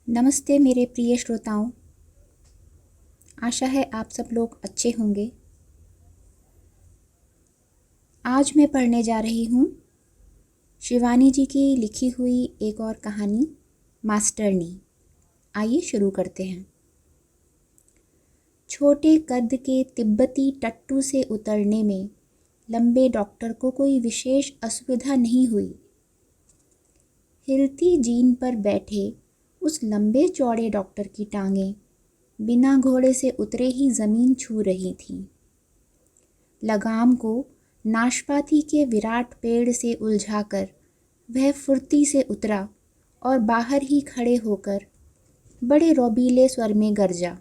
नमस्ते मेरे प्रिय श्रोताओं। आशा है आप सब लोग अच्छे होंगे। आज मैं पढ़ने जा रही हूँ शिवानी जी की लिखी हुई एक और कहानी, मास्टरनी। आइए शुरू करते हैं। छोटे कद के तिब्बती टट्टू से उतरने में लंबे डॉक्टर को कोई विशेष असुविधा नहीं हुई। हिलती जीन पर बैठे उस लंबे चौड़े डॉक्टर की टांगें बिना घोड़े से उतरे ही ज़मीन छू रही थीं। लगाम को नाशपाती के विराट पेड़ से उलझाकर वह फुर्ती से उतरा और बाहर ही खड़े होकर बड़े रोबीले स्वर में गरजा,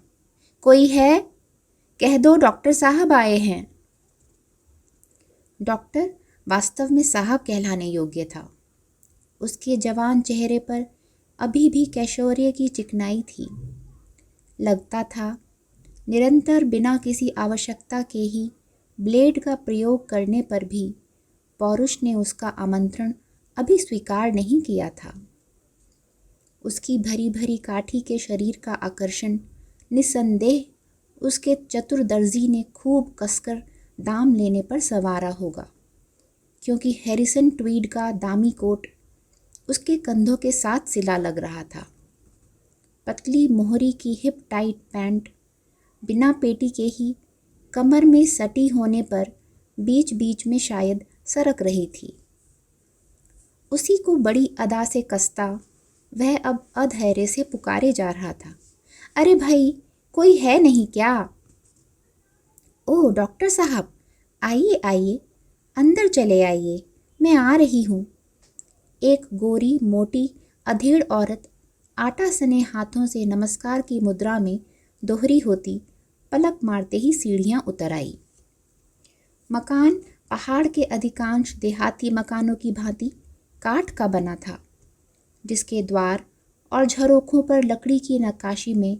कोई है? कह दो डॉक्टर साहब आए हैं। डॉक्टर वास्तव में साहब कहलाने योग्य था। उसके जवान चेहरे पर अभी भी कैशोर्य की चिकनाई थी। लगता था निरंतर बिना किसी आवश्यकता के ही ब्लेड का प्रयोग करने पर भी पौरुष ने उसका आमंत्रण अभी स्वीकार नहीं किया था। उसकी भरी भरी काठी के शरीर का आकर्षण निस्संदेह उसके चतुर दर्जी ने खूब कसकर दाम लेने पर संवारा होगा, क्योंकि हैरिसन ट्वीड का दामी कोट उसके कंधों के साथ सिला लग रहा था। पतली मोहरी की हिप टाइट पैंट बिना पेटी के ही कमर में सटी होने पर बीच बीच में शायद सरक रही थी। उसी को बड़ी अदा से कसता वह अब अधैर्य से पुकारे जा रहा था, अरे भाई, कोई है नहीं क्या? ओ डॉक्टर साहब, आइए आइए, अंदर चले आइए, मैं आ रही हूँ। एक गोरी मोटी अधेड़ औरत आटा सने हाथों से नमस्कार की मुद्रा में दोहरी होती पलक मारते ही सीढ़ियाँ उतर आई। मकान पहाड़ के अधिकांश देहाती मकानों की भांति काठ का बना था, जिसके द्वार और झरोखों पर लकड़ी की नक्काशी में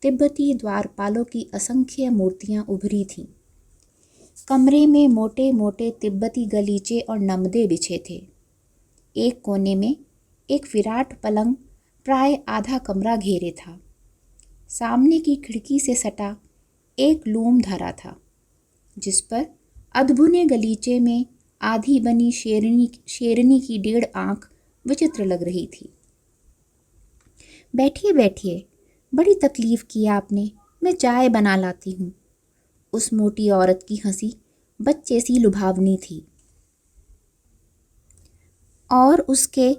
तिब्बती द्वारपालों की असंख्य मूर्तियाँ उभरी थीं। कमरे में मोटे मोटे तिब्बती गलीचे और नमदे बिछे थे। एक कोने में एक विराट पलंग प्राय आधा कमरा घेरे था। सामने की खिड़की से सटा एक लूम धरा था, जिस पर अधबुने गलीचे में आधी बनी शेरनी की 1.5 आंख विचित्र लग रही थी। बैठिए बैठिए, बड़ी तकलीफ की आपने, मैं चाय बना लाती हूँ। उस मोटी औरत की हंसी बच्चे सी लुभावनी थी और उसके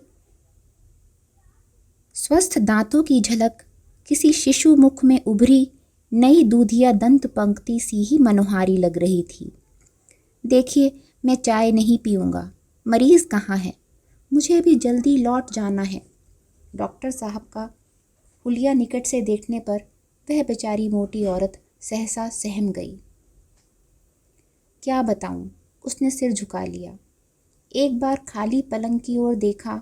स्वस्थ दांतों की झलक किसी शिशु मुख में उभरी नई दूधिया दंत पंक्ति सी ही मनोहारी लग रही थी। देखिए, मैं चाय नहीं पीऊँगा। मरीज़ कहाँ है? मुझे भी जल्दी लौट जाना है। डॉक्टर साहब का हुलिया निकट से देखने पर वह बेचारी मोटी औरत सहसा सहम गई। क्या बताऊं? उसने सिर झुका लिया। एक बार खाली पलंग की ओर देखा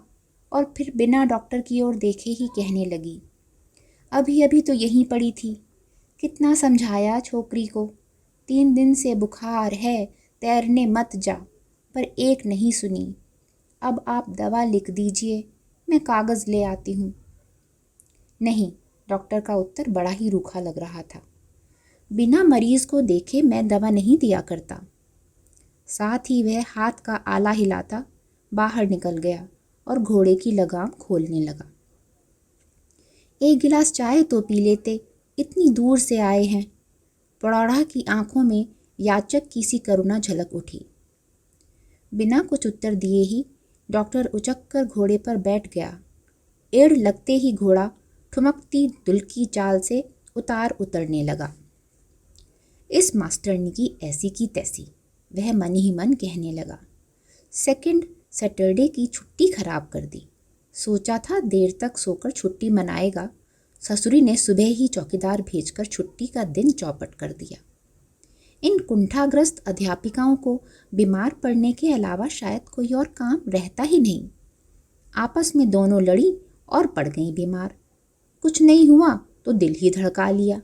और फिर बिना डॉक्टर की ओर देखे ही कहने लगी, अभी अभी तो यहीं पड़ी थी। कितना समझाया छोकरी को, 3 दिन से बुखार है, तैरने मत जा, पर एक नहीं सुनी। अब आप दवा लिख दीजिए, मैं कागज़ ले आती हूँ। नहीं, डॉक्टर का उत्तर बड़ा ही रूखा लग रहा था। बिना मरीज़ को देखे मैं दवा नहीं दिया करता। साथ ही वह हाथ का आला हिलाता बाहर निकल गया और घोड़े की लगाम खोलने लगा। एक गिलास चाय तो पी लेते, इतनी दूर से आए हैं। प्रौढ़ा की आंखों में याचक की सी करुणा झलक उठी। बिना कुछ उत्तर दिए ही डॉक्टर उचक कर घोड़े पर बैठ गया। एड़ लगते ही घोड़ा ठुमकती दुल्की चाल से उतार उतरने लगा। इस मास्टरनी की ऐसी की तैसी, वह मन ही मन कहने लगा। सेकंड सैटरडे की छुट्टी खराब कर दी। सोचा था देर तक सोकर छुट्टी मनाएगा, ससुरी ने सुबह ही चौकीदार भेजकर छुट्टी का दिन चौपट कर दिया। इन कुंठाग्रस्त अध्यापिकाओं को बीमार पड़ने के अलावा शायद कोई और काम रहता ही नहीं। आपस में दोनों लड़ी और पड़ गईं बीमार। कुछ नहीं हुआ तो दिल ही धड़का लिया।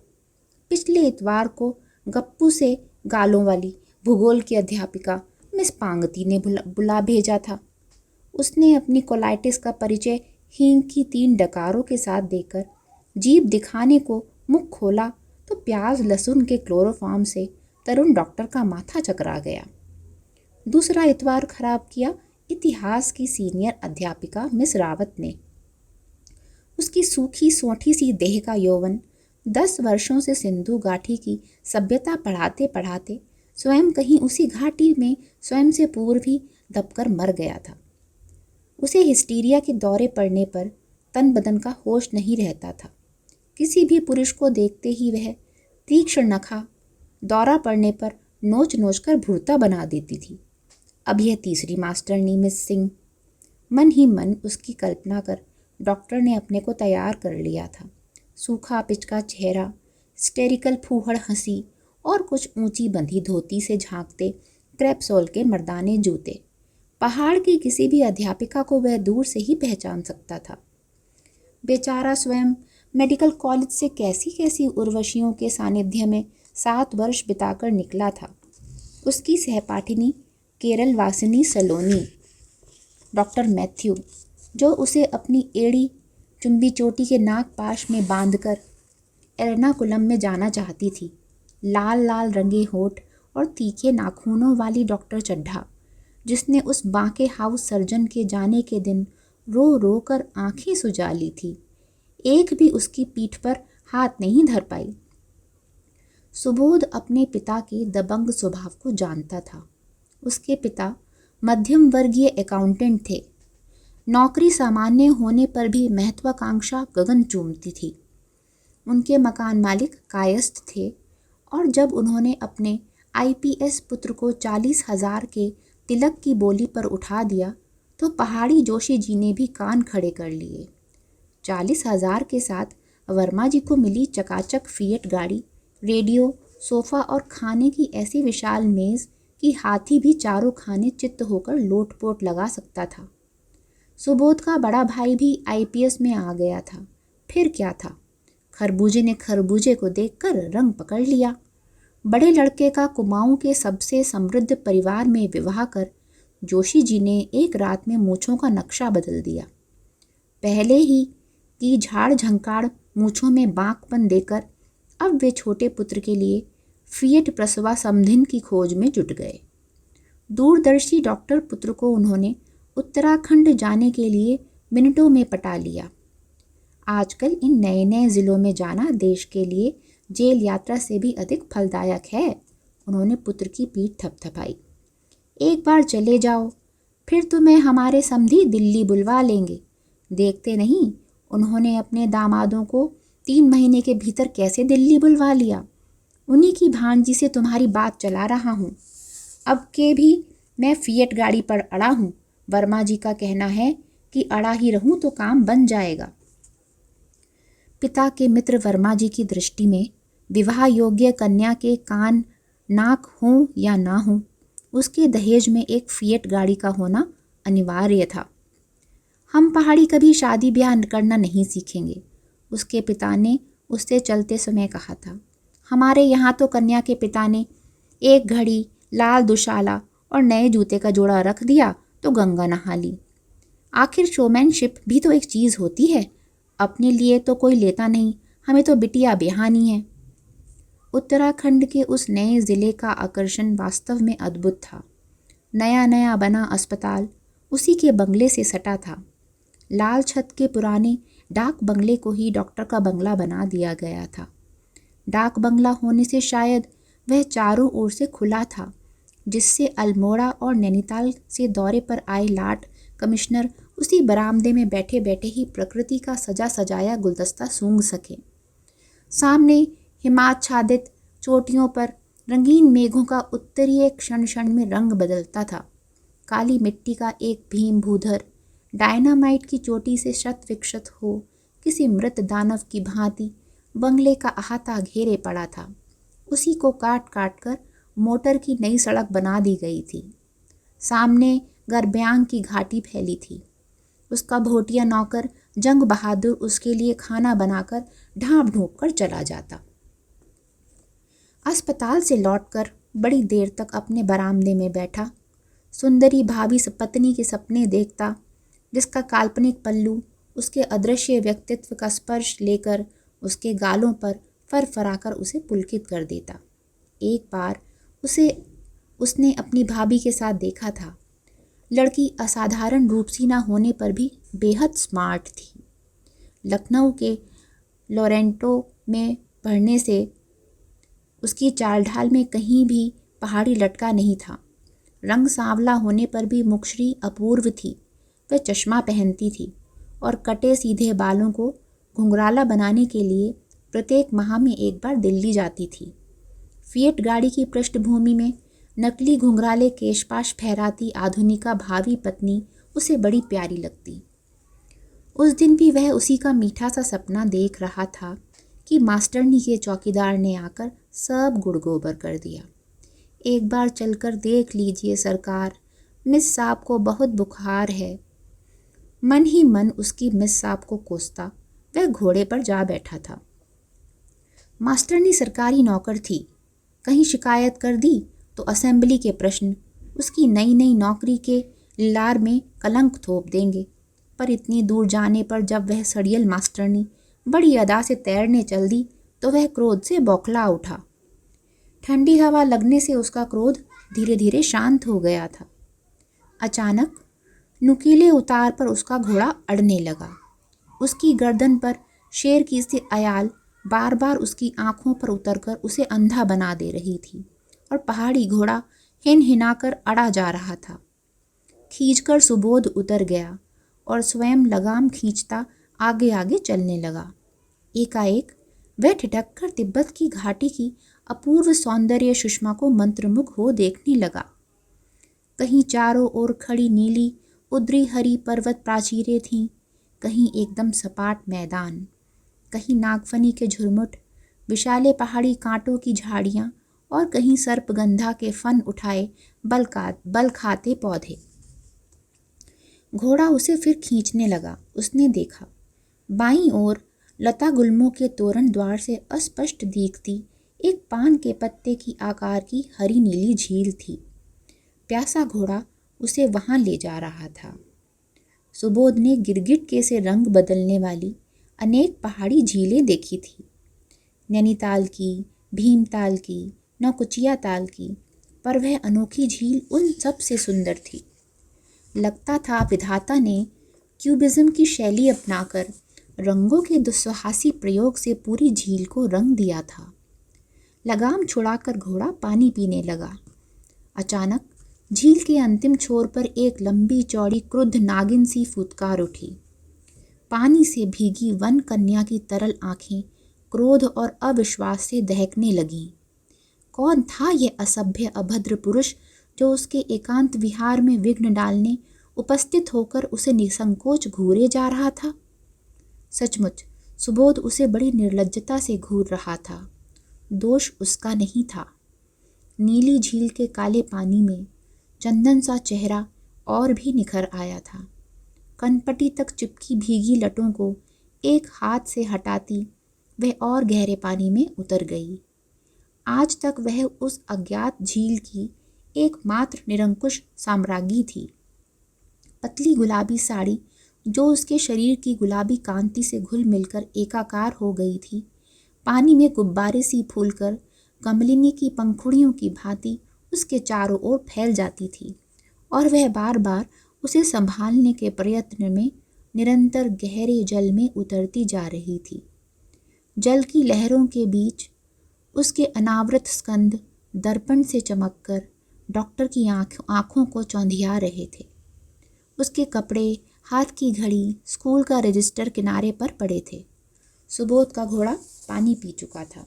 पिछले इतवार को गप्पू से गालों वाली भूगोल की अध्यापिका मिस पांगती ने बुला भेजा था। उसने अपनी कोलाइटिस का परिचय हींग की 3 डकारों के साथ देकर जीभ दिखाने को मुख खोला तो प्याज लहसुन के क्लोरोफॉर्म से तरुण डॉक्टर का माथा चकरा गया। दूसरा इतवार खराब किया इतिहास की सीनियर अध्यापिका मिस रावत ने। उसकी सूखी सोंठी सी देह का यौवन 10 वर्षों से सिंधु घाटी की सभ्यता पढ़ाते पढ़ाते स्वयं कहीं उसी घाटी में स्वयं से पूर्व ही दबकर मर गया था। उसे हिस्टीरिया के दौरे पड़ने पर तन बदन का होश नहीं रहता था। किसी भी पुरुष को देखते ही वह तीक्ष्ण नखा दौरा पड़ने पर नोच नोच कर भुरता बना देती थी। अब यह तीसरी मास्टरनी मिस सिंह। मन ही मन उसकी कल्पना कर डॉक्टर ने अपने को तैयार कर लिया था। सूखा पिचका चेहरा, स्टेरिकल फूहड़ हंसी और कुछ ऊंची बंधी धोती से झांकते क्रेपसोल के मर्दाने जूते। पहाड़ की किसी भी अध्यापिका को वह दूर से ही पहचान सकता था। बेचारा स्वयं मेडिकल कॉलेज से कैसी कैसी उर्वशियों के सानिध्य में 7 वर्ष बिताकर निकला था। उसकी सहपाठिनी केरल वासिनी सलोनी, डॉक्टर मैथ्यू, जो उसे अपनी एड़ी चुंबी चोटी के नाग पाश में बांधकर एर्नाकुलम में जाना चाहती थी। लाल लाल रंगे होठ और तीखे नाखूनों वाली डॉक्टर चड्ढा, जिसने उस बांके हाउस सर्जन के जाने के दिन रो रो कर आंखें सुजा ली थी, एक भी उसकी पीठ पर हाथ नहीं धर पाई। सुबोध अपने पिता के दबंग स्वभाव को जानता था। उसके पिता मध्यम वर्गीय अकाउंटेंट थे। नौकरी सामान्य होने पर भी महत्वाकांक्षा गगन चूमती थी। उनके मकान मालिक कायस्थ थे और जब उन्होंने अपने आईपीएस पुत्र को 40,000 के तिलक की बोली पर उठा दिया तो पहाड़ी जोशी जी ने भी कान खड़े कर लिए। 40,000 के साथ वर्मा जी को मिली चकाचक फिएट गाड़ी, रेडियो, सोफा और खाने की ऐसी विशाल मेज कि हाथी भी चारों खाने चित्त होकर लोटपोट लगा सकता था। सुबोध का बड़ा भाई भी आईपीएस में आ गया था। फिर क्या था, खरबूजे ने खरबूजे को देखकर रंग पकड़ लिया। बड़े लड़के का कुमाऊं के सबसे समृद्ध परिवार में विवाह कर जोशी जी ने एक रात में मूछों का नक्शा बदल दिया। पहले ही की झाड़ झंकाड़ मूछों में बांकपन देकर अब वे छोटे पुत्र के लिए फिएट प्रसवा समधिन की खोज में जुट गए। दूरदर्शी डॉक्टर पुत्र को उन्होंने उत्तराखंड जाने के लिए मिनटों में पटा लिया। आजकल इन नए नए ज़िलों में जाना देश के लिए जेल यात्रा से भी अधिक फलदायक है। उन्होंने पुत्र की पीठ थपथपाई। एक बार चले जाओ, फिर तुम्हें हमारे समधी दिल्ली बुलवा लेंगे। देखते नहीं उन्होंने अपने दामादों को 3 महीने के भीतर कैसे दिल्ली बुलवा लिया। उन्हीं की भांजी से तुम्हारी बात चला रहा हूँ। अब के भी मैं फिएट गाड़ी पर अड़ा हूँ। वर्मा जी का कहना है कि अड़ा ही रहूँ तो काम बन जाएगा। पिता के मित्र वर्मा जी की दृष्टि में विवाह योग्य कन्या के कान नाक हों या ना हों, उसके दहेज में एक फिएट गाड़ी का होना अनिवार्य था। हम पहाड़ी कभी शादी ब्याह करना नहीं सीखेंगे, उसके पिता ने उससे चलते समय कहा था। हमारे यहाँ तो कन्या के पिता ने एक घड़ी, लाल दुशाला और नए जूते का जोड़ा रख दिया तो गंगा नहा ली। आखिर शोमैनशिप भी तो एक चीज़ होती है। अपने लिए तो कोई लेता नहीं, हमें तो बिटिया बिहानी है। उत्तराखंड के उस नए ज़िले का आकर्षण वास्तव में अद्भुत था। नया नया बना अस्पताल उसी के बंगले से सटा था। लाल छत के पुराने डाक बंगले को ही डॉक्टर का बंगला बना दिया गया था। डाक बंगला होने से शायद वह चारों ओर से खुला था, जिससे अल्मोड़ा और नैनीताल से दौरे पर आए लाट कमिश्नर उसी बरामदे में बैठे बैठे ही प्रकृति का सजा सजाया गुलदस्ता सूंघ सके। सामने हिमाच्छादित चोटियों पर रंगीन मेघों का उत्तरीय क्षण क्षण में रंग बदलता था। काली मिट्टी का एक भीम भूधर डायनामाइट की चोटी से शत विक्षत हो किसी मृत दानव की भांति बंगले का अहाता घेरे पड़ा था। उसी को काट काट कर मोटर की नई सड़क बना दी गई थी। सामने गरब्यांग की घाटी फैली थी। उसका भोटिया नौकर जंग बहादुर उसके लिए खाना बनाकर ढांप ढूंप कर चला जाता। अस्पताल से लौटकर बड़ी देर तक अपने बरामदे में बैठा सुंदरी भाभी पत्नी के सपने देखता, जिसका काल्पनिक पल्लू उसके अदृश्य व्यक्तित्व का स्पर्श लेकर उसके गालों पर फरफराकर उसे पुलकित कर देता। एक बार उसने अपनी भाभी के साथ देखा था। लड़की असाधारण रूपसी न होने पर भी बेहद स्मार्ट थी। लखनऊ के लोरेंटो में पढ़ने से उसकी चाल ढाल में कहीं भी पहाड़ी लटका नहीं था। रंग सांवला होने पर भी मुखश्री अपूर्व थी। वह चश्मा पहनती थी और कटे सीधे बालों को घुंघराला बनाने के लिए प्रत्येक माह में एक बार दिल्ली जाती थी। फिएट गाड़ी की पृष्ठभूमि में नकली घुंघराले केशपाश फहराती आधुनिका भावी पत्नी उसे बड़ी प्यारी लगती। उस दिन भी वह उसी का मीठा सा सपना देख रहा था कि मास्टरनी के चौकीदार ने आकर सब गुड़ गोबर कर दिया। एक बार चलकर देख लीजिए सरकार, मिस साहब को बहुत बुखार है। मन ही मन उसकी मिस साहब को कोसता वह घोड़े पर जा बैठा था। मास्टरनी सरकारी नौकर थी। कहीं शिकायत कर दी तो असेंबली के प्रश्न उसकी नई नई नौकरी के लार में कलंक थोप देंगे। पर इतनी दूर जाने पर जब वह सड़ियल मास्टरनी बड़ी अदा से तैरने चल दी तो वह क्रोध से बौखला उठा। ठंडी हवा लगने से उसका क्रोध धीरे धीरे शांत हो गया था। अचानक नुकीले उतार पर उसका घोड़ा अड़ने लगा। उसकी गर्दन पर शेर की सी अयाल बार बार उसकी आंखों पर उतरकर उसे अंधा बना दे रही थी और पहाड़ी घोड़ा हिन हिनाकर अड़ा जा रहा था। खींचकर सुबोध उतर गया और स्वयं लगाम खींचता आगे आगे चलने लगा। एकाएक वह ठिठक कर तिब्बत की घाटी की अपूर्व सौंदर्य सुषमा को मंत्रमुग्ध हो देखने लगा। कहीं चारों ओर खड़ी नीली उद्री हरी पर्वत प्राचीरें थीं, कहीं एकदम सपाट मैदान, कहीं नागफनी के झुरमुट, विशाले पहाड़ी कांटों की झाड़ियाँ और कहीं सर्पगंधा के फन उठाए बल खाते पौधे। घोड़ा उसे फिर खींचने लगा। उसने देखा बाईं ओर लता गुल्मों के तोरण द्वार से अस्पष्ट दिखती एक पान के पत्ते की आकार की हरी नीली झील थी। प्यासा घोड़ा उसे वहां ले जा रहा था। सुबोध ने गिरगिट के से रंग बदलने वाली अनेक पहाड़ी झीलें देखी थी। नैनीताल की, भीमताल की, नौकुचिया ताल की, पर वह अनोखी झील उन सब से सुंदर थी। लगता था विधाता ने क्यूबिज्म की शैली अपनाकर रंगों के दुस्साहसी प्रयोग से पूरी झील को रंग दिया था। लगाम छुड़ाकर घोड़ा पानी पीने लगा। अचानक झील के अंतिम छोर पर एक लंबी चौड़ी क्रुद्ध नागिन सी फुदकार उठी। पानी से भीगी वन कन्या की तरल आंखें क्रोध और अविश्वास से दहकने लगीं। कौन था यह असभ्य अभद्र पुरुष जो उसके एकांत विहार में विघ्न डालने उपस्थित होकर उसे निसंकोच घूरे जा रहा था? सचमुच सुबोध उसे बड़ी निर्लज्जता से घूर रहा था। दोष उसका नहीं था। नीली झील के काले पानी में चंदन सा चेहरा और भी निखर आया था। कनपटी तक चिपकी भीगी लटों को एक हाथ से हटाती वह और गहरे पानी में उतर गई। आज तक वह उस अज्ञात झील की एकमात्र निरंकुश साम्राज्ञी थी। पतली गुलाबी साड़ी जो उसके शरीर की गुलाबी कांति से घुल मिलकर एकाकार हो गई थी, पानी में गुब्बारे सी फूलकर कमलिनी की पंखुड़ियों की भांति उसके चारों ओर फैल जाती थी और वह बार बार उसे संभालने के प्रयत्न में निरंतर गहरे जल में उतरती जा रही थी। जल की लहरों के बीच उसके अनावृत स्कंध दर्पण से चमककर डॉक्टर की आँखों को चौंधिया रहे थे। उसके कपड़े, हाथ की घड़ी, स्कूल का रजिस्टर किनारे पर पड़े थे। सुबोध का घोड़ा पानी पी चुका था।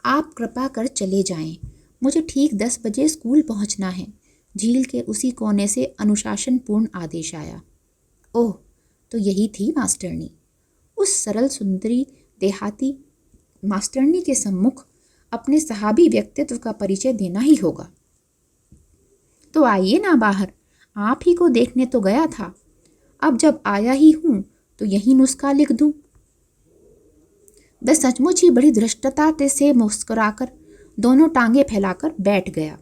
आप कृपा कर चले जाएं, मुझे ठीक 10 बजे स्कूल पहुंचना है। झील के उसी कोने से अनुशासनपूर्ण आदेश आया। ओह, तो यही थी मास्टरनी। उस सरल सुंदरी देहाती मास्टरनी के सम्मुख अपने सहाबी व्यक्तित्व का परिचय देना ही होगा। तो आइए ना बाहर, आप ही को देखने तो गया था। अब जब आया ही हूं तो यही नुस्खा लिख दूं। वह सचमुच ही बड़ी धृष्टता से मुस्कुराकर दोनों टांगे फैलाकर बैठ गया।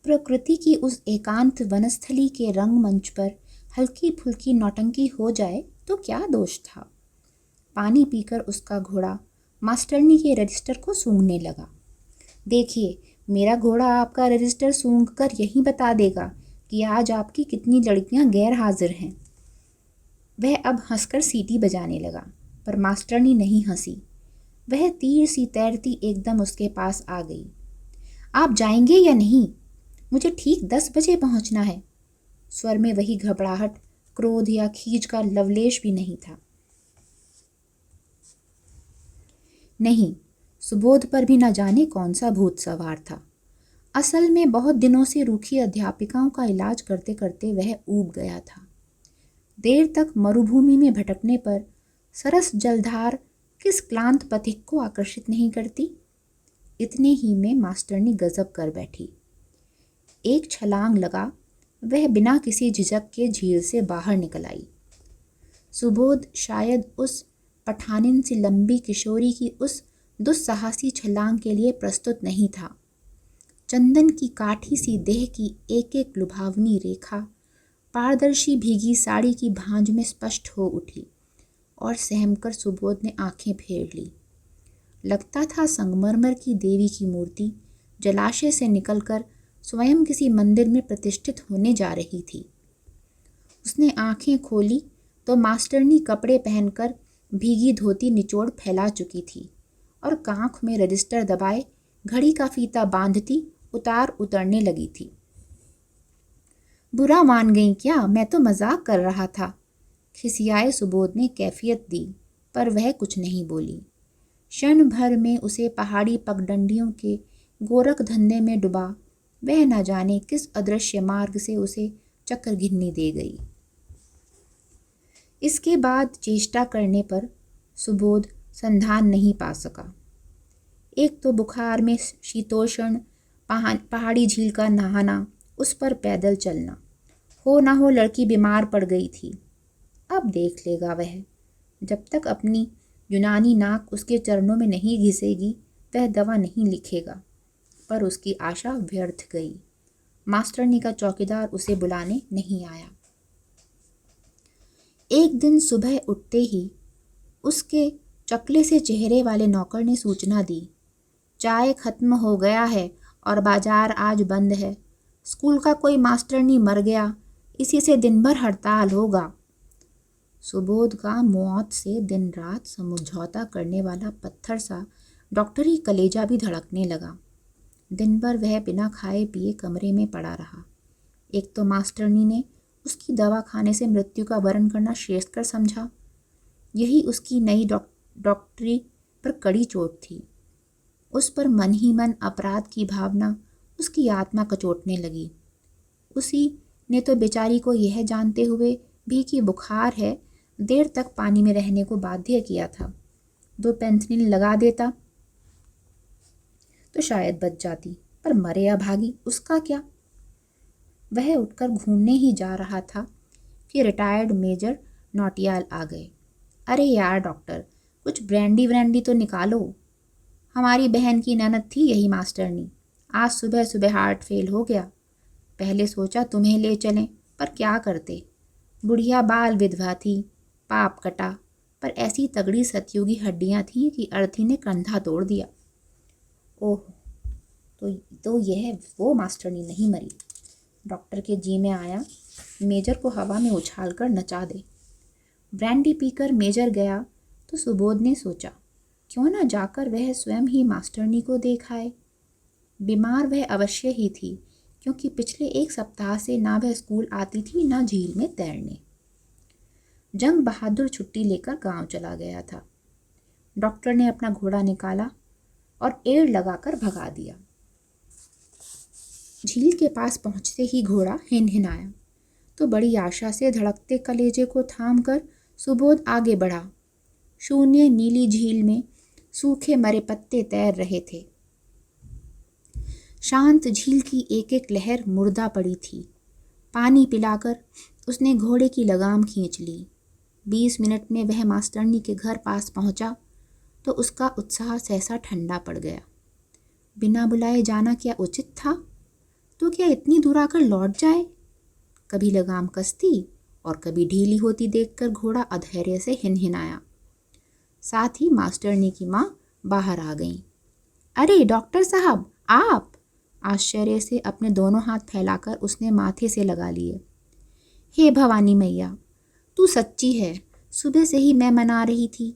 प्रकृति की उस एकांत वनस्थली के रंगमंच पर हल्की फुल्की नौटंकी हो जाए तो क्या दोष था। पानी पीकर उसका घोड़ा मास्टरनी के रजिस्टर को सूंघने लगा। देखिए, मेरा घोड़ा आपका रजिस्टर सूंघ कर यही बता देगा कि आज आपकी कितनी लड़कियां गैर हाजिर हैं। वह अब हंसकर सीटी बजाने लगा, पर मास्टरनी नहीं हंसी। वह तीर सी तैरती एकदम उसके पास आ गई। आप जाएंगे या नहीं? मुझे ठीक 10 बजे पहुंचना है। स्वर में वही घबराहट, क्रोध या खींच का लवलेश भी नहीं था। नहीं, सुबोध पर भी न जाने कौन सा भूत सवार था। असल में बहुत दिनों से रूखी अध्यापिकाओं का इलाज करते करते वह ऊब गया था। देर तक मरुभूमि में भटकने पर सरस जलधार किस क्लांत पथिक को आकर्षित नहीं करती। इतने ही में मास्टरनी गजब कर बैठी। एक छलांग लगा वह बिना किसी झिझक के झील से बाहर निकल आई। सुबोध शायद उस पठानिन सी लंबी किशोरी की उस दुस्साहसी छलांग के लिए प्रस्तुत नहीं था। चंदन की काठी सी देह की एक एक लुभावनी रेखा पारदर्शी भीगी साड़ी की भांज में स्पष्ट हो उठी और सहमकर सुबोध ने आंखें फेर ली। लगता था संगमरमर की देवी की मूर्ति जलाशय से निकलकर स्वयं किसी मंदिर में प्रतिष्ठित होने जा रही थी। उसने आंखें खोली तो मास्टरनी कपड़े पहनकर भीगी धोती निचोड़ फैला चुकी थी और कांख में रजिस्टर दबाए घड़ी का फीता बांधती उतार उतरने लगी थी। बुरा मान गई क्या? मैं तो मजाक कर रहा था। खिसियाए सुबोध ने कैफियत दी, पर वह कुछ नहीं बोली। क्षण भर में उसे पहाड़ी पगडंडियों के गोरख धंधे में डुबा वह न जाने किस अदृश्य मार्ग से उसे चक्कर घिन्नी दे गई। इसके बाद चेष्टा करने पर सुबोध संधान नहीं पा सका। एक तो बुखार में शीतोष्ण पहाड़ी झील का नहाना, उस पर पैदल चलना, हो ना हो लड़की बीमार पड़ गई थी। अब देख लेगा वह। जब तक अपनी यूनानी नाक उसके चरणों में नहीं घिसेगी वह दवा नहीं लिखेगा। पर उसकी आशा व्यर्थ गई। मास्टरनी का चौकीदार उसे बुलाने नहीं आया। एक दिन सुबह उठते ही उसके चकले से चेहरे वाले नौकर ने सूचना दी, चाय खत्म हो गया है और बाजार आज बंद है। स्कूल का कोई मास्टरनी मर गया, इसी से दिन भर हड़ताल होगा। सुबोध का मौत से दिन रात समझौता करने वाला पत्थर सा डॉक्टरी कलेजा भी धड़कने लगा। दिन भर वह बिना खाए पिए कमरे में पड़ा रहा। एक तो मास्टरनी ने उसकी दवा खाने से मृत्यु का वरण करना श्रेष्ठकर समझा। यही उसकी नई डॉक्टरी पर कड़ी चोट थी। उस पर मन ही मन अपराध की भावना उसकी आत्मा कचोटने लगी। उसी ने तो बेचारी को यह जानते हुए भी कि बुखार है देर तक पानी में रहने को बाध्य किया था। 2 पेंसिलिन लगा देता तो शायद बच जाती, पर मरे या भागी उसका क्या। वह उठकर घूमने ही जा रहा था कि रिटायर्ड मेजर नौटियाल आ गए। अरे यार डॉक्टर, कुछ ब्रांडी व्रांडी तो निकालो। हमारी बहन की ननद थी यही मास्टरनी, आज सुबह सुबह हार्ट फेल हो गया। पहले सोचा तुम्हें ले चलें, पर क्या करते। बुढ़िया बाल विधवा थी, पाप कटा, पर ऐसी तगड़ी सतयुगी हड्डियां थीं कि अर्थी ने कंधा तोड़ दिया। ओह, तो यह वो मास्टरनी नहीं मरी। डॉक्टर के जी में आया मेजर को हवा में उछालकर नचा दे। ब्रांडी पीकर मेजर गया तो सुबोध ने सोचा, क्यों ना जाकर वह स्वयं ही मास्टरनी को देखाए। बीमार वह अवश्य ही थी, क्योंकि पिछले 1 सप्ताह से ना वह स्कूल आती थी ना झील में तैरने। जंग बहादुर छुट्टी लेकर गांव चला गया था। डॉक्टर ने अपना घोड़ा निकाला और एड़ लगाकर भगा दिया। झील के पास पहुंचते ही घोड़ा हिनहिनाया तो बड़ी आशा से धड़कते कलेजे को थामकर सुबोध आगे बढ़ा। शून्य नीली झील में सूखे मरे पत्ते तैर रहे थे। शांत झील की एक एक लहर मुर्दा पड़ी थी। पानी पिलाकर उसने घोड़े की लगाम खींच ली। 20 मिनट में वह मास्टरनी के घर पास पहुंचा तो उसका उत्साह सहसा ठंडा पड़ गया। बिना बुलाए जाना क्या उचित था? तो क्या इतनी दूर आकर लौट जाए? कभी लगाम कसती और कभी ढीली होती देखकर घोड़ा अधैर्य से हिनहिनाया। साथ ही मास्टरनी की माँ बाहर आ गईं। अरे डॉक्टर साहब, आप! आश्चर्य से अपने दोनों हाथ फैलाकर उसने माथे से लगा लिए। हे भवानी मैया, तू सच्ची है। सुबह से ही मैं मना रही थी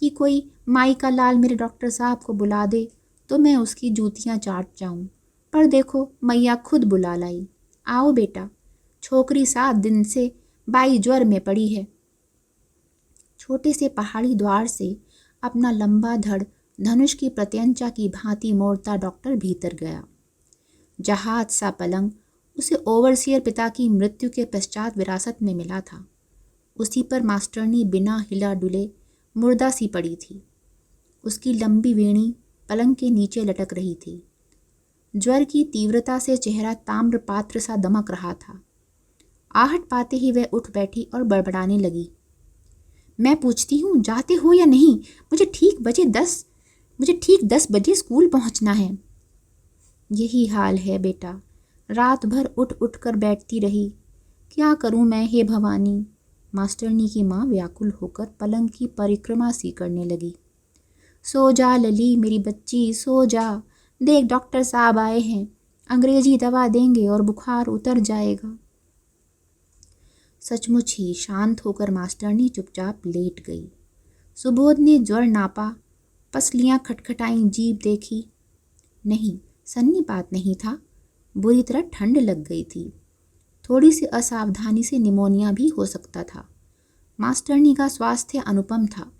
कि कोई माई का लाल मेरे डॉक्टर साहब को बुला दे तो मैं उसकी जूतियां चाट जाऊं, पर देखो मैया खुद बुला लाई। आओ बेटा, छोकरी 7 दिन से बाई ज्वर में पड़ी है। छोटे से पहाड़ी द्वार से अपना लंबा धड़ धनुष की प्रत्यंचा की भांति मोड़ता डॉक्टर भीतर गया। जहाज सा पलंग उसे ओवरसियर पिता की मृत्यु के पश्चात विरासत में मिला था। उसी पर मास्टरनी बिना हिला डुले मुर्दा सी पड़ी थी। उसकी लंबी वेणी पलंग के नीचे लटक रही थी। ज्वर की तीव्रता से चेहरा ताम्र पात्र सा दमक रहा था। आहट पाते ही वह उठ बैठी और बड़बड़ाने लगी। मैं पूछती हूँ जाते हो या नहीं? मुझे ठीक 10 बजे स्कूल पहुँचना है। यही हाल है बेटा, रात भर उठ उठ कर बैठती रही। क्या करूँ मैं हे भवानी? मास्टरनी की माँ व्याकुल होकर पलंग की परिक्रमा सी करने लगी। सो जा लली मेरी बच्ची, सो जा। देख डॉक्टर साहब आए हैं, अंग्रेजी दवा देंगे और बुखार उतर जाएगा। सचमुच ही शांत होकर मास्टरनी चुपचाप लेट गई। सुबोध ने ज्वर नापा, पसलियाँ खटखटाई, जीभ देखी। नहीं, सन्नीपात नहीं था, बुरी तरह ठंड लग गई थी। थोड़ी सी असावधानी से निमोनिया भी हो सकता था। मास्टरनी का स्वास्थ्य अनुपम था।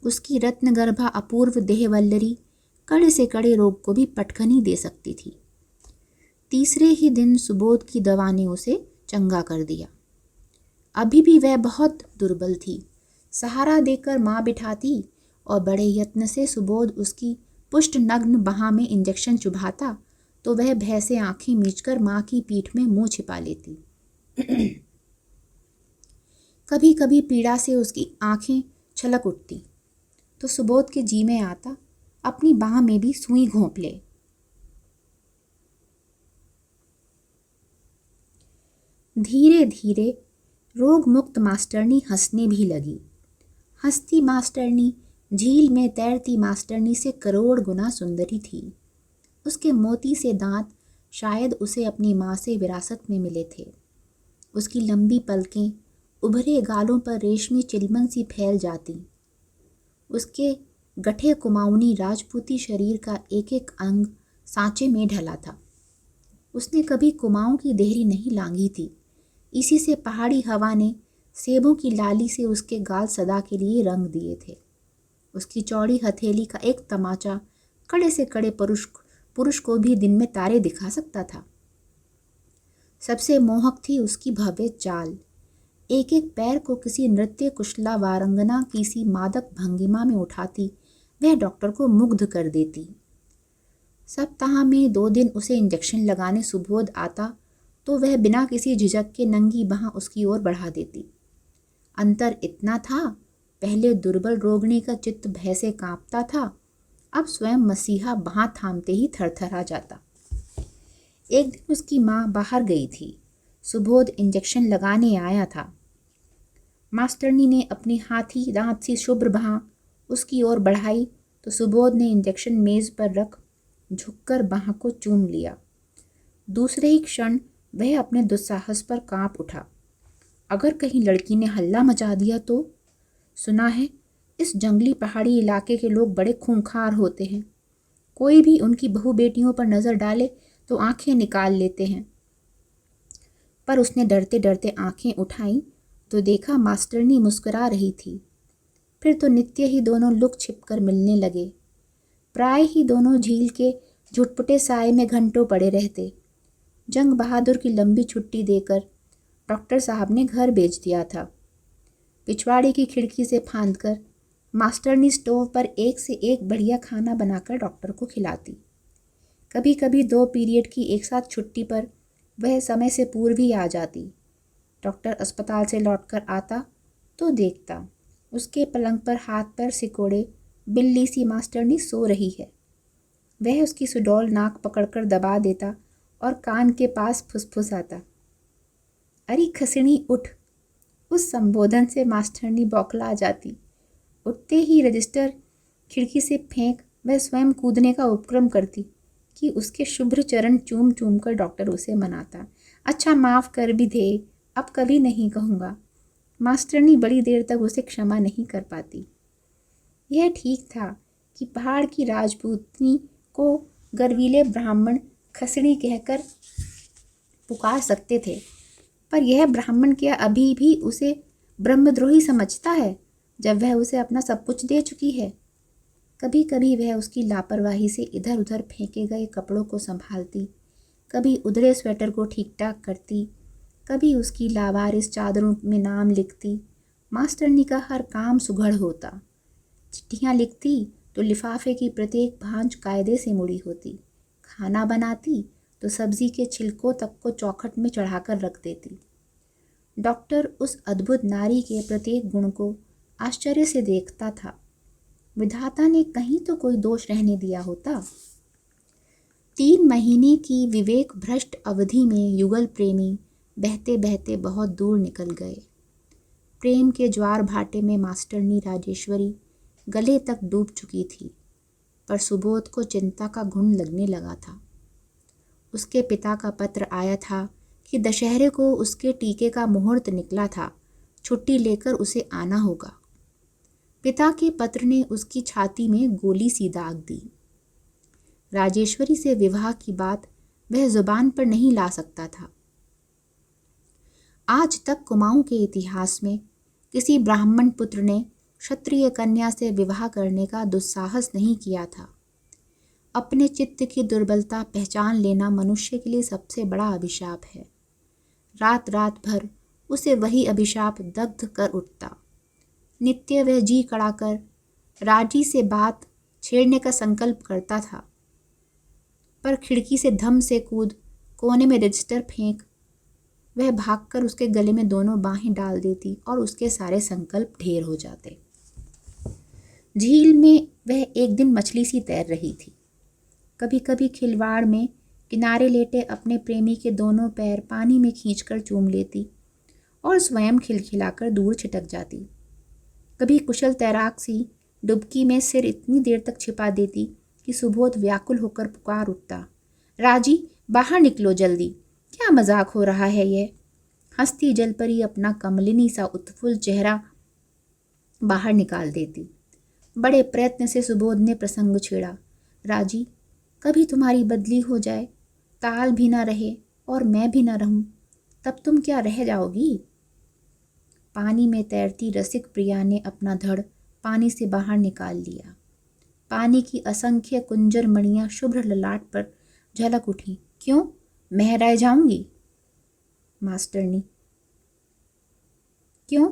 उसकी रत्नगर्भा अपूर्व देहवल्लरी कड़े से कड़े रोग को भी पटखनी दे सकती थी। तीसरे ही दिन सुबोध की दवा ने उसे चंगा कर दिया। अभी भी वह बहुत दुर्बल थी। सहारा देकर माँ बिठाती और बड़े यत्न से सुबोध उसकी पुष्ट नग्न बाह में इंजेक्शन चुभाता तो वह भय से आंखें मीचकर माँ की पीठ में मुंह छिपा लेती। कभी कभी पीड़ा से उसकी आंखें छलक उठती तो सुबोध के जी में आता अपनी बाह में भी सुई घोंप ले। धीरे धीरे रोग मुक्त मास्टरनी हंसने भी लगी। हंसती मास्टरनी झील में तैरती मास्टरनी से करोड़ गुना सुंदरी थी। उसके मोती से दांत शायद उसे अपनी माँ से विरासत में मिले थे। उसकी लंबी पलकें उभरे गालों पर रेशमी चिलमन सी फैल जाती। उसके गठे कुमाऊनी राजपूती शरीर का एक एक अंग सांचे में ढला था। उसने कभी कुमाऊं की देहरी नहीं लांघी थी। इसी से पहाड़ी हवा ने सेबों की लाली से उसके गाल सदा के लिए रंग दिए थे। उसकी चौड़ी हथेली का एक तमाचा कड़े से कड़े पुरुष को भी दिन में तारे दिखा सकता था। सबसे मोहक थी उसकी भव्य चाल। एक एक पैर को किसी नृत्य कुशला वारंगना की सी मादक भंगिमा में उठाती वह डॉक्टर को मुग्ध कर देती। सप्ताह में 2 दिन उसे इंजेक्शन लगाने सुबोध आता तो वह बिना किसी झिझक के नंगी बाह उसकी ओर बढ़ा देती। अंतर इतना था, पहले दुर्बल रोगिणी का चित्त भय से कांपता था, अब स्वयं मसीहा बाह थामते ही थरथरा जाता। एक दिन उसकी माँ बाहर गई थी। सुबोध इंजेक्शन लगाने आया था। मास्टरनी ने अपनी हाथी दांत सी शुभ्र बाह उसकी ओर बढ़ाई तो सुबोध ने इंजेक्शन मेज पर रख झुककर बाह को चूम लिया। दूसरे ही क्षण वह अपने दुस्साहस पर कांप उठा। अगर कहीं लड़की ने हल्ला मचा दिया तो? सुना है इस जंगली पहाड़ी इलाके के लोग बड़े खूंखार होते हैं। कोई भी उनकी बहू बेटियों पर नज़र डाले तो आंखें निकाल लेते हैं। पर उसने डरते डरते आंखें उठाईं तो देखा मास्टरनी मुस्कुरा रही थी। फिर तो नित्य ही दोनों लुक छिपकर मिलने लगे। प्राय ही दोनों झील के झुटपुटे साए में घंटों पड़े रहते। जंग बहादुर की लंबी छुट्टी देकर डॉक्टर साहब ने घर भेज दिया था। पिछवाड़े की खिड़की से फांदकर मास्टरनी स्टोव पर एक से एक बढ़िया खाना बनाकर डॉक्टर को खिलाती। कभी कभी 2 पीरियड की एक साथ छुट्टी पर वह समय से पूर्व ही आ जाती। डॉक्टर अस्पताल से लौटकर आता तो देखता उसके पलंग पर हाथ पैर सिकोड़े बिल्ली सी मास्टरनी सो रही है। वह उसकी सुडौल नाक पकड़कर दबा देता और कान के पास फुसफुसाता, अरे खसनी उठ, उस संबोधन से मास्टरनी बौखला जाती। उठते ही रजिस्टर खिड़की से फेंक वह स्वयं कूदने का उपक्रम करती कि उसके शुभ्र चरण चूम चूम कर डॉक्टर उसे मनाता। अच्छा माफ़ कर भी दे, अब कभी नहीं कहूँगा। मास्टरनी बड़ी देर तक उसे क्षमा नहीं कर पाती। यह ठीक था कि पहाड़ की राजपूतनी को गर्वीले ब्राह्मण खसड़ी कहकर पुकार सकते थे, पर यह ब्राह्मण क्या अभी भी उसे ब्रह्मद्रोही समझता है जब वह उसे अपना सब कुछ दे चुकी है। कभी कभी वह उसकी लापरवाही से इधर उधर फेंके गए कपड़ों को संभालती, कभी उधड़े स्वेटर को ठीक ठाक करती, कभी उसकी लावारिस चादरों में नाम लिखती। मास्टरनी का हर काम सुघड़ होता। चिट्ठियाँ लिखती तो लिफाफे की प्रत्येक भांज कायदे से मुड़ी होती। खाना बनाती तो सब्जी के छिलकों तक को चौखट में चढ़ाकर रख देती। डॉक्टर उस अद्भुत नारी के प्रत्येक गुण को आश्चर्य से देखता था। विधाता ने कहीं तो कोई दोष रहने दिया होता। 3 महीने की विवेक भ्रष्ट अवधि में युगल प्रेमी बहते बहते बहुत दूर निकल गए। प्रेम के ज्वार भाटे में मास्टरनी राजेश्वरी गले तक डूब चुकी थी, पर सुबोध को चिंता का घुन लगने लगा था। उसके पिता का पत्र आया था कि दशहरे को उसके टीके का मुहूर्त निकला था, छुट्टी लेकर उसे आना होगा। पिता के पत्र ने उसकी छाती में गोली सी दाग दी। राजेश्वरी से विवाह की बात वह जुबान पर नहीं ला सकता था। आज तक कुमाऊं के इतिहास में किसी ब्राह्मण पुत्र ने क्षत्रिय कन्या से विवाह करने का दुस्साहस नहीं किया था। अपने चित्त की दुर्बलता पहचान लेना मनुष्य के लिए सबसे बड़ा अभिशाप है। रात रात भर उसे वही अभिशाप दग्ध कर उठता। नित्य वह जी कड़ाकर राजी से बात छेड़ने का संकल्प करता था, पर खिड़की से धम से कूद कोने में रजिस्टर फेंक वह भागकर उसके गले में दोनों बाहें डाल देती और उसके सारे संकल्प ढेर हो जाते। झील में वह एक दिन मछली सी तैर रही थी। कभी कभी खिलवाड़ में किनारे लेटे अपने प्रेमी के दोनों पैर पानी में खींचकर चूम लेती और स्वयं खिलखिलाकर दूर छिटक जाती। कभी कुशल तैराक सी डुबकी में सिर इतनी देर तक छिपा देती कि सुबोध व्याकुल होकर पुकार उठता, राजी बाहर निकलो जल्दी, क्या मजाक हो रहा है ये। हंसती जलपरी अपना कमलिनी सा उत्फुल्ल चेहरा बाहर निकाल देती। बड़े प्रयत्न से सुबोध ने प्रसंग छेड़ा, राजी कभी तुम्हारी बदली हो जाए, ताल भी ना रहे और मैं भी ना रहूं, तब तुम क्या रह जाओगी। पानी में तैरती रसिक प्रिया ने अपना धड़ पानी से बाहर निकाल लिया। पानी की असंख्य कुंजर मणियां शुभ्र ललाट पर झलक उठी। क्यों, मैं रह जाऊंगी मास्टरनी, क्यों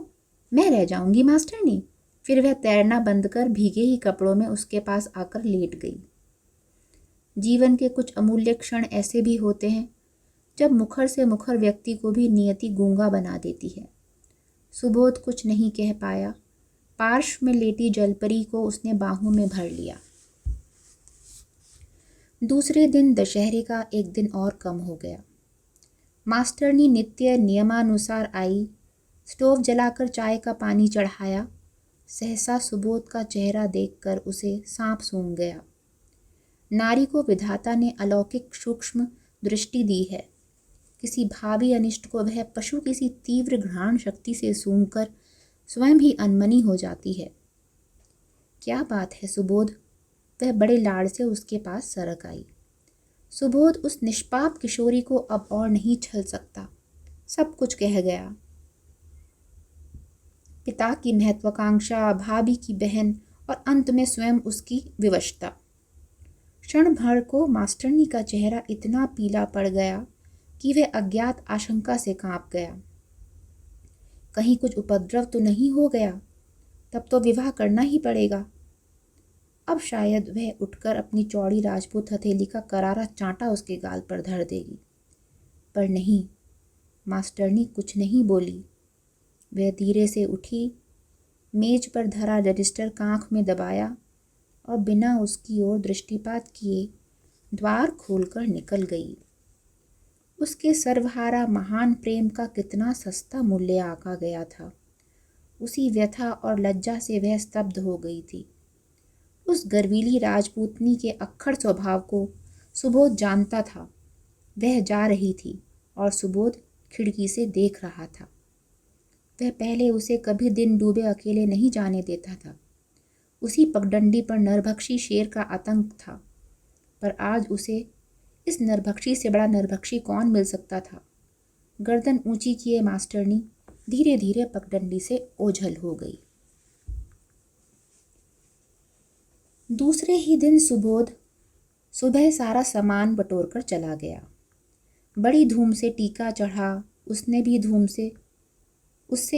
मैं रह जाऊंगी मास्टरनी। फिर वह तैरना बंद कर भीगे ही कपड़ों में उसके पास आकर लेट गई। जीवन के कुछ अमूल्य क्षण ऐसे भी होते हैं जब मुखर से मुखर व्यक्ति को भी नियति गूंगा बना देती है। सुबोध कुछ नहीं कह पाया। पार्श्व में लेटी जलपरी को उसने बाहों में भर लिया। दूसरे दिन दशहरे का एक दिन और कम हो गया। मास्टरनी नित्य नियमानुसार आई, स्टोव जलाकर चाय का पानी चढ़ाया। सहसा सुबोध का चेहरा देखकर उसे सांप सूंघ गया। नारी को विधाता ने अलौकिक सूक्ष्म दृष्टि दी है। किसी भावी अनिष्ट को वह पशु किसी तीव्र घ्राण शक्ति से सूंघकर स्वयं ही अनमनी हो जाती है। क्या बात है सुबोध, वह बड़े लाड़ से उसके पास सरक आई। सुबोध उस निष्पाप किशोरी को अब और नहीं छल सकता, सब कुछ कह गया। पिता की महत्वाकांक्षा, भाभी की बहन और अंत में स्वयं उसकी विवशता। क्षण भर को मास्टरनी का चेहरा इतना पीला पड़ गया कि वह अज्ञात आशंका से कांप गया। कहीं कुछ उपद्रव तो नहीं हो गया, तब तो विवाह करना ही पड़ेगा। अब शायद वह उठकर अपनी चौड़ी राजपूत हथेली का करारा चांटा उसके गाल पर धर देगी, पर नहीं, मास्टरनी कुछ नहीं बोली। वह धीरे से उठी, मेज पर धरा रजिस्टर कांख में दबाया और बिना उसकी ओर दृष्टिपात किए द्वार खोलकर निकल गई। उसके सर्वहारा महान प्रेम का कितना सस्ता मूल्य आका गया था। उसी व्यथा और लज्जा से वह स्तब्ध हो गई थी। उस गर्वीली राजपूतनी के अक्खड़ स्वभाव को सुबोध जानता था। वह जा रही थी और सुबोध खिड़की से देख रहा था। वह पहले उसे कभी दिन डूबे अकेले नहीं जाने देता था। उसी पगडंडी पर नरभक्षी शेर का आतंक था, पर आज उसे इस नरभक्षी से बड़ा नरभक्षी कौन मिल सकता था। गर्दन ऊंची किए मास्टरनी धीरे धीरे पगडंडी से ओझल हो गई। दूसरे ही दिन सुबोध सुबह सारा सामान बटोर कर चला गया। बड़ी धूम से टीका चढ़ा। उससे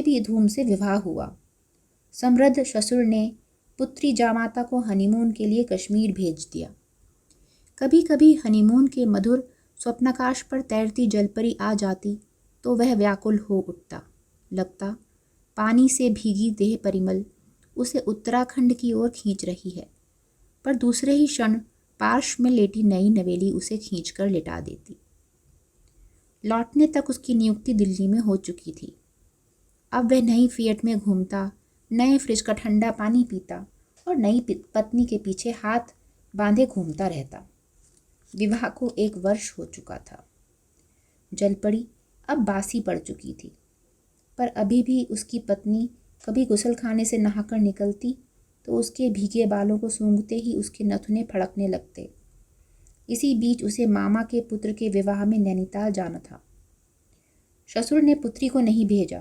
भी धूम से विवाह हुआ। समृद्ध ससुर ने पुत्री जामाता को हनीमून के लिए कश्मीर भेज दिया। कभी कभी हनीमून के मधुर स्वप्नाकाश पर तैरती जलपरी आ जाती तो वह व्याकुल हो उठता। लगता पानी से भीगी देह परिमल उसे उत्तराखंड की ओर खींच रही है, पर दूसरे ही क्षण पार्श्व में लेटी नई नवेली उसे खींचकर लिटा देती। लौटने तक उसकी नियुक्ति दिल्ली में हो चुकी थी। अब वह नई फिएट में घूमता, नए फ्रिज का ठंडा पानी पीता और नई पत्नी के पीछे हाथ बांधे घूमता रहता। विवाह को 1 वर्ष हो चुका था। जलपरी अब बासी पड़ चुकी थी, पर अभी भी उसकी पत्नी कभी गुसलखाने से नहाकर निकलती तो उसके भीगे बालों को सूंघते ही उसके नथुने फड़कने लगते। इसी बीच उसे मामा के पुत्र के विवाह में नैनीताल जाना था। ससुर ने पुत्री को नहीं भेजा।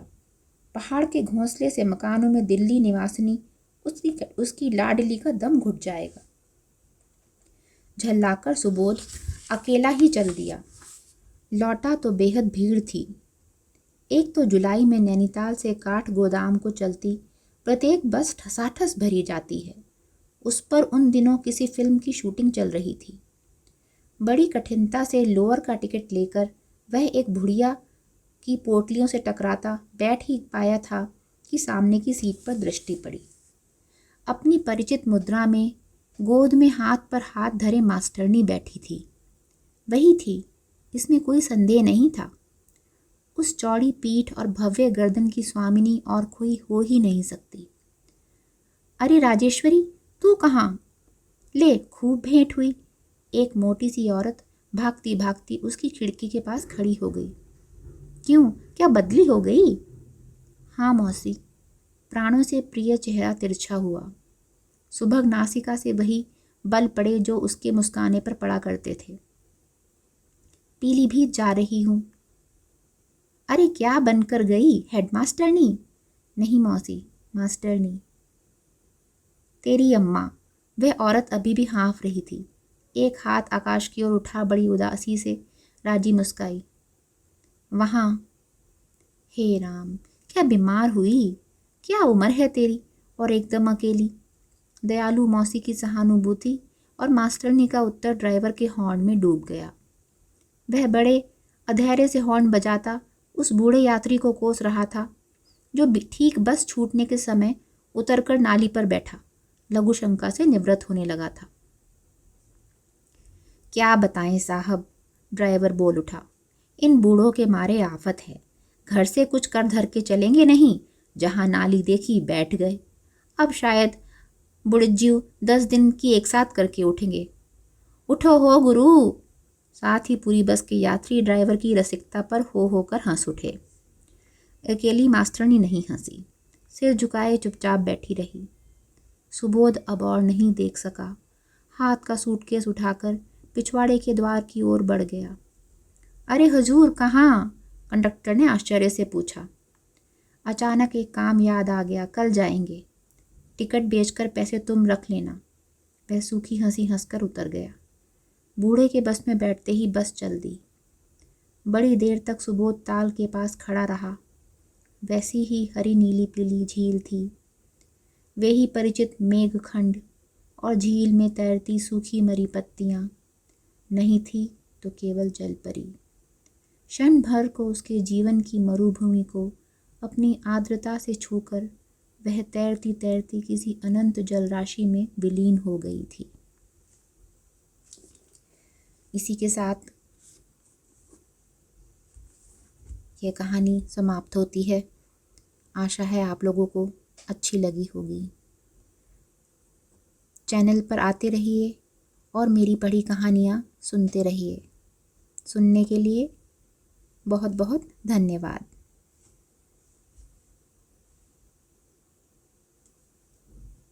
पहाड़ के घोंसले से मकानों में दिल्ली निवासिनी उसकी लाडली का दम घुट जाएगा। झल्लाकर सुबोध अकेला ही चल दिया। लौटा तो बेहद भीड़ थी। एक तो जुलाई में नैनीताल से काठ गोदाम को चलती प्रत्येक बस ठसाठस भरी जाती है। उस पर उन दिनों किसी फिल्म की शूटिंग चल रही थी। बड़ी कठिनता से लोअर का टिकट लेकर वह एक बुढ़िया की पोटलियों से टकराता बैठ ही पाया था कि सामने की सीट पर दृष्टि पड़ी। अपनी परिचित मुद्रा में गोद में हाथ पर हाथ धरे मास्टरनी बैठी थी। वही थी, इसमें कोई संदेह नहीं था। उस चौड़ी पीठ और भव्य गर्दन की स्वामिनी और कोई हो ही नहीं सकती। अरे राजेश्वरी, तू कहाँ? ले, खूब भेंट हुई। एक मोटी सी औरत भागती भागती उसकी खिड़की के पास खड़ी हो गई। क्यों, क्या बदली हो गई? हाँ मौसी। प्राणों से प्रिय चेहरा तिरछा हुआ। सुभग नासिका से वही बल पड़े जो उसके मुस्काने पर पड़ा करते थे। पीलीभीत जा रही हूँ। अरे क्या बनकर गई, हेडमास्टरनी? नहीं मौसी, मास्टरनी। तेरी अम्मा। वह औरत अभी भी हाँफ रही थी। एक हाथ आकाश की ओर उठा बड़ी उदासी से राजी मुस्काई। वहाँ। हे राम, क्या बीमार हुई? क्या उम्र है तेरी और एकदम अकेली? दयालु मौसी की सहानुभूति और मास्टरनी का उत्तर ड्राइवर के हॉर्न में डूब गया। वह बड़े अधैर्य से हॉर्न बजाता उस बूढ़े यात्री को कोस रहा था जो ठीक बस छूटने के समय उतरकर नाली पर बैठा लघु शंका से निवृत्त होने लगा था। क्या बताएं साहब, ड्राइवर बोल उठा। इन बूढ़ों के मारे आफत है। घर से कुछ कर धर के चलेंगे नहीं, जहां नाली देखी बैठ गए। अब शायद बुढ़ज्यू 10 दिन की एक साथ करके उठेंगे। उठो हो गुरु। साथ ही पूरी बस के यात्री ड्राइवर की रसिकता पर हो होकर हंस उठे। अकेली मास्टरनी नहीं हंसी, सिर झुकाए चुपचाप बैठी रही। सुबोध अब और नहीं देख सका। हाथ का सूटकेस उठाकर पिछवाड़े के द्वार की ओर बढ़ गया। अरे हुजूर, कहाँ? कंडक्टर ने आश्चर्य से पूछा। अचानक एक काम याद आ गया, कल जाएंगे। टिकट बेचकर पैसे तुम रख लेना। वह सूखी हंसी हंसकर उतर गया। बूढ़े के बस में बैठते ही बस चल दी। बड़ी देर तक सुबोध ताल के पास खड़ा रहा। वैसी ही हरी नीली पीली झील थी। वे ही परिचित मेघखंड और झील में तैरती सूखी मरी पत्तियां। नहीं थी तो केवल जलपरी। क्षण भर को उसके जीवन की मरुभूमि को अपनी आर्द्रता से छूकर वह तैरती तैरती किसी अनंत जलराशि में विलीन हो गई थी। इसी के साथ यह कहानी समाप्त होती है। आशा है आप लोगों को अच्छी लगी होगी। चैनल पर आते रहिए और मेरी पढ़ी कहानियाँ सुनते रहिए। सुनने के लिए बहुत बहुत धन्यवाद।